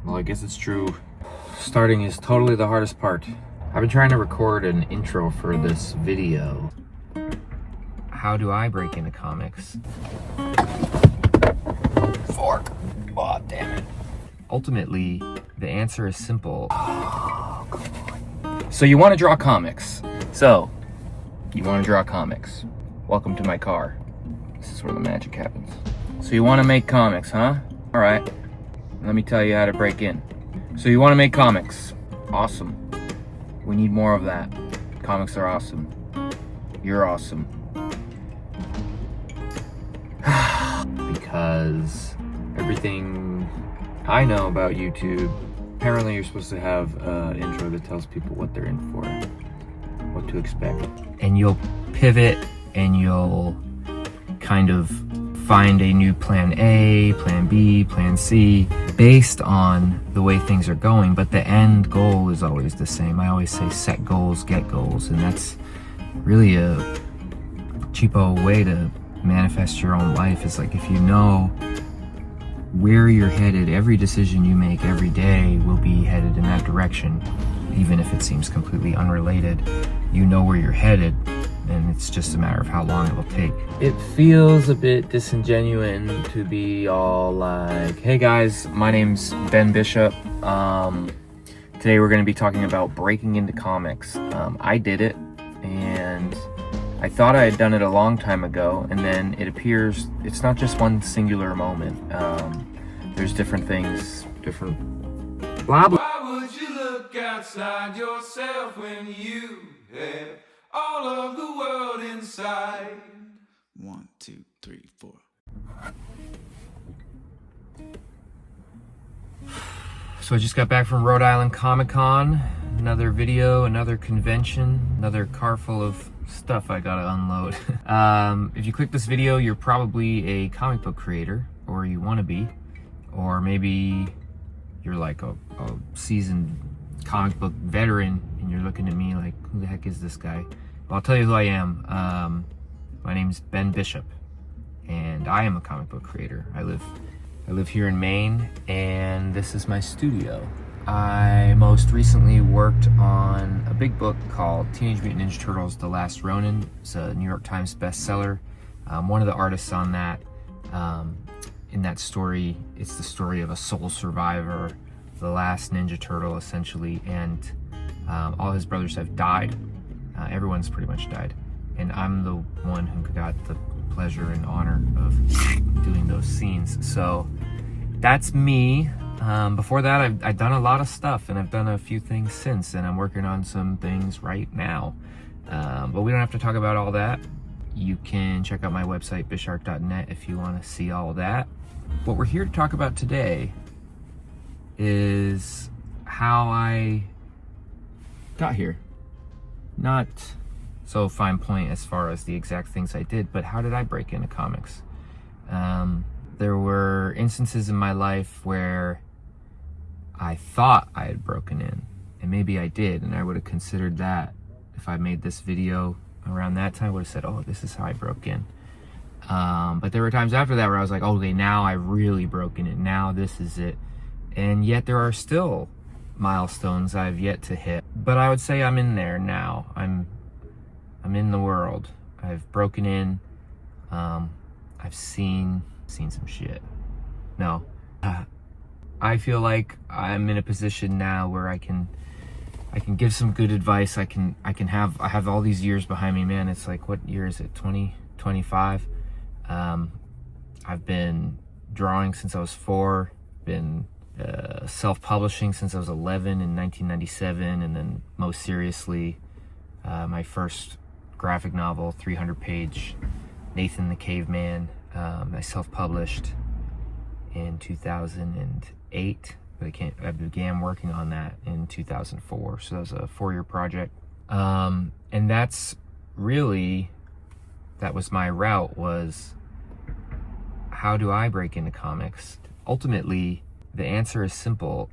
Well, I guess it's true. Starting is totally the hardest part. I've been trying to record an intro for this video. How do I break into comics? Fork! Oh, damn it. Ultimately, the answer is simple. Oh, come on. So you want to draw comics. Welcome to my car. This is where the magic happens. So you want to make comics, huh? All right. Let me tell you how to break in. So you want to make comics. Awesome. We need more of that. Comics are awesome. You're awesome. Because everything I know about YouTube, apparently you're supposed to have an intro that tells people what they're in for, what to expect. And you'll pivot and you'll kind of find a new plan A, plan B, plan C, based on the way things are going, but the end goal is always the same. I always say set goals, get goals, and that's really a cheapo way to manifest your own life. It's like, if you know where you're headed, every decision you make every day will be headed in that direction, even if it seems completely unrelated. You know where you're headed, and it's just a matter of how long it will take. It feels a bit disingenuous to be all like, hey guys, my name's Ben Bishop. Today we're going to be talking about breaking into comics. I did it, and I thought I had done it a long time ago, and then it appears it's not just one singular moment. There's different things, different blah blah. Why would you look outside yourself when you have all of the world inside? 1, 2, 3, 4. So I just got back from Rhode Island Comic-Con. Another video, another convention, another car full of stuff I gotta unload. If you click this video, you're probably a comic book creator, or you want to be, or maybe you're like a seasoned comic book veteran and you're looking at me like, who the heck is this guy? Well, I'll tell you who I am. My name's Ben Bishop, and I am a comic book creator. I live here in Maine, and this is my studio. I most recently worked on a big book called Teenage Mutant Ninja Turtles: The Last Ronin. It's a New York Times bestseller. One of the artists on that, in that story, it's the story of a sole survivor, the last Ninja Turtle, essentially, and all his brothers have died. Everyone's pretty much died, and I'm the one who got the pleasure and honor of doing those scenes. So that's me. Before that, I've done a lot of stuff, and I've done a few things since, and I'm working on some things right now. But we don't have to talk about all that. You can check out my website, bishart.net, if you want to see all that. What we're here to talk about today is how I got here. Not so fine point as far as the exact things I did, but how did I break into comics? There were instances in my life where I thought I had broken in, and maybe I did, and I would have considered that. If I made this video around that time, I would have said, oh, this is how I broke in. But there were times after that where I was like, okay, now I've really broken it. Now this is it. And yet there are still milestones I've yet to hit. But I would say I'm in there now. I'm in the world. I've broken in. I've seen some shit. No. I feel like I'm in a position now where I can give some good advice. I have all these years behind me, man. It's like, what year is it? 2025. I've been drawing since I was 4, been self-publishing since I was 11 in 1997, and then most seriously, my first graphic novel, 300-page, Nathan the Caveman, I self-published in 2008. I began working on that in 2004, so that was a 4-year project. And that was my route, was how do I break into comics? Ultimately, the answer is simple.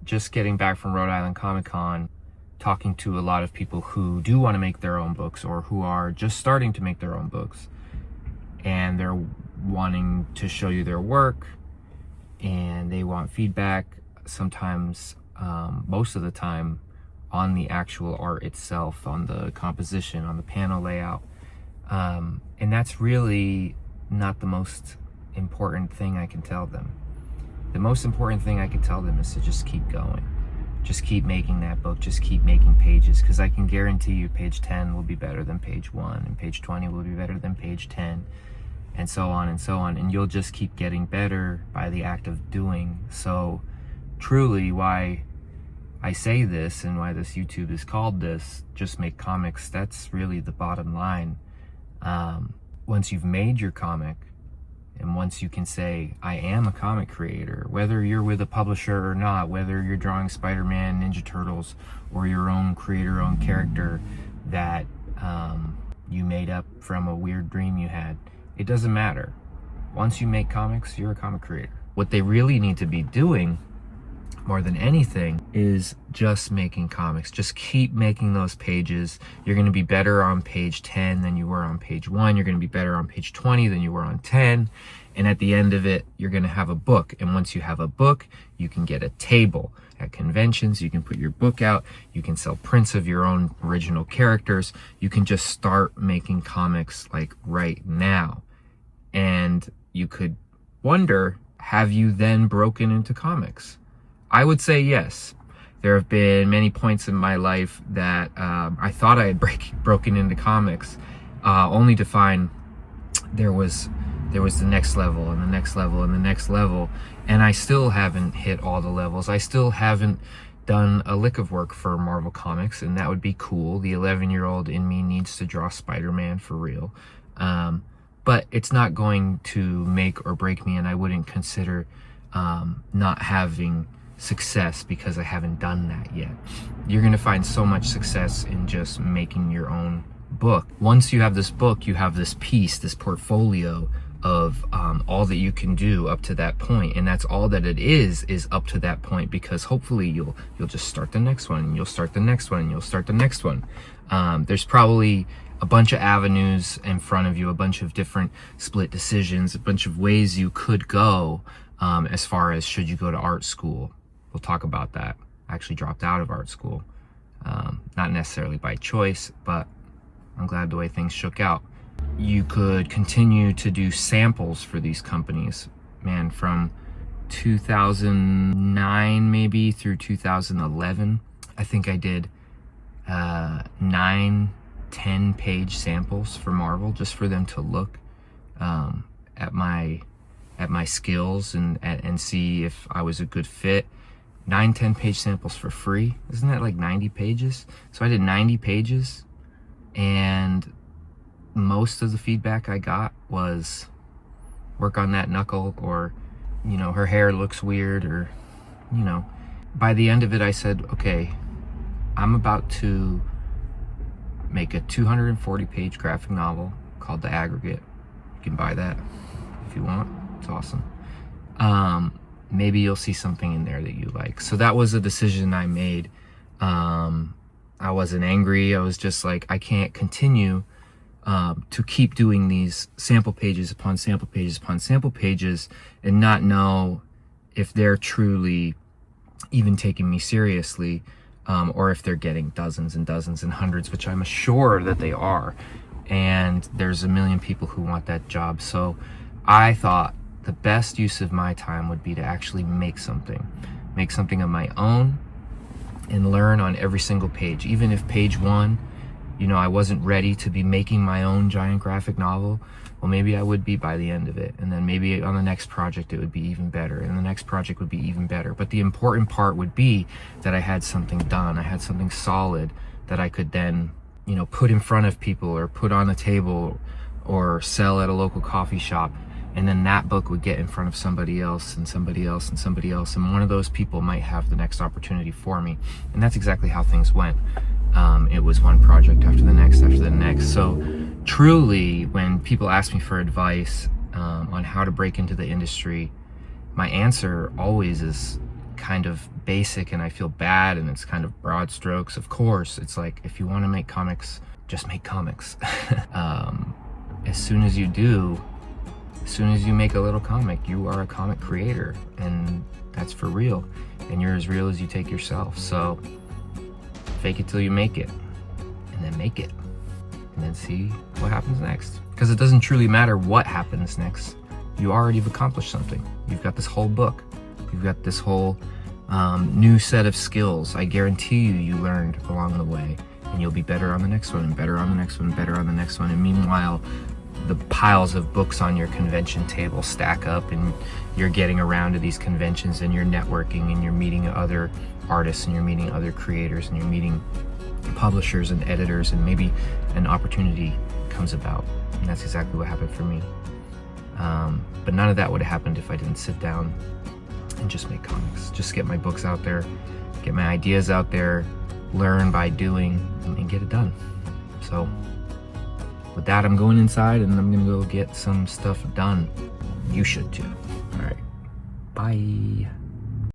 Just getting back from Rhode Island Comic-Con, talking to a lot of people who do want to make their own books, or who are just starting to make their own books, and they're wanting to show you their work, and they want feedback. sometimes, most of the time, on the actual art itself, on the composition, on the panel layout. And that's really not the most important thing I can tell them. The most important thing I can tell them is to just keep going. Just keep making that book, just keep making pages, because I can guarantee you page 10 will be better than page 1, and page 20 will be better than page 10, and so on and so on. And you'll just keep getting better by the act of doing. So truly, why I say this and why this YouTube is called this, Just Make Comics, that's really the bottom line. Once you've made your comic, and once you can say, I am a comic creator, whether you're with a publisher or not, whether you're drawing Spider-Man, Ninja Turtles, or your own creator-owned character that you made up from a weird dream you had, it doesn't matter. Once you make comics, you're a comic creator. What they really need to be doing, more than anything, is just making comics. Just keep making those pages. You're going to be better on page 10 than you were on page 1. You're going to be better on page 20 than you were on 10. And at the end of it, you're going to have a book. And once you have a book, you can get a table at conventions. You can put your book out. You can sell prints of your own original characters. You can just start making comics like right now. And you could wonder, have you then broken into comics? I would say yes. There have been many points in my life that I thought I had broken into comics, only to find there was the next level and the next level and the next level, and I still haven't hit all the levels. I still haven't done a lick of work for Marvel Comics, and that would be cool. The 11-year-old in me needs to draw Spider-Man for real. But it's not going to make or break me, and I wouldn't consider not having success because I haven't done that yet. You're going to find so much success in just making your own book. Once you have this book, you have this piece, this portfolio of all that you can do up to that point, and that's all that it is up to that point, because hopefully you'll just start the next one, and you'll start the next one, and you'll start the next one. There's probably a bunch of avenues in front of you, a bunch of different split decisions, a bunch of ways you could go, as far as should you go to art school. We'll talk about that. I actually dropped out of art school, not necessarily by choice, but I'm glad the way things shook out. You could continue to do samples for these companies, man, from 2009 maybe through 2011. I think I did 9-10 page samples for Marvel, just for them to look at my skills and see if I was a good fit. 9-10 page samples for free. Isn't that like 90 pages? So I did 90 pages, and most of the feedback I got was work on that knuckle, or, you know, her hair looks weird, or, you know. By the end of it, I said, okay, I'm about to make a 240 page graphic novel called The Aggregate. You can buy that if you want. It's awesome. Maybe you'll see something in there that you like. So that was a decision I made. I wasn't angry. I was just like, I can't continue to keep doing these sample pages upon sample pages upon sample pages and not know if they're truly even taking me seriously, or if they're getting dozens and dozens and hundreds, which I'm sure that they are. And there's a million people who want that job. So I thought the best use of my time would be to actually make something of my own, and learn on every single page. Even if page 1, you know, I wasn't ready to be making my own giant graphic novel, well, maybe I would be by the end of it. And then maybe on the next project it would be even better, and the next project would be even better. But the important part would be that I had something done. I had something solid that I could then, you know, put in front of people, or put on a table, or sell at a local coffee shop. And then that book would get in front of somebody else, and somebody else, and somebody else, and one of those people might have the next opportunity for me. And that's exactly how things went. It was one project after the next after the next. So truly, when people ask me for advice on how to break into the industry, my answer always is kind of basic, and I feel bad, and it's kind of broad strokes. Of course, it's like, if you want to make comics, just make comics. As soon as you do, as soon as you make a little comic, you are a comic creator, and that's for real. and you're as real as you take yourself. So fake it till you make it, and then make it, and then see what happens next. Because it doesn't truly matter what happens next. You already have accomplished something. You've got this whole book. You've got this whole new set of skills. I guarantee you learned along the way, and you'll be better on the next one, and better on the next one, and better on the next one. And meanwhile, the piles of books on your convention table stack up, and you're getting around to these conventions, and you're networking, and you're meeting other artists, and you're meeting other creators, and you're meeting publishers and editors, and maybe an opportunity comes about. And that's exactly what happened for me. But none of that would have happened if I didn't sit down and just make comics. Just get my books out there, get my ideas out there, learn by doing, and get it done. So with that, I'm going inside and I'm gonna go get some stuff done. You should too. All right, bye.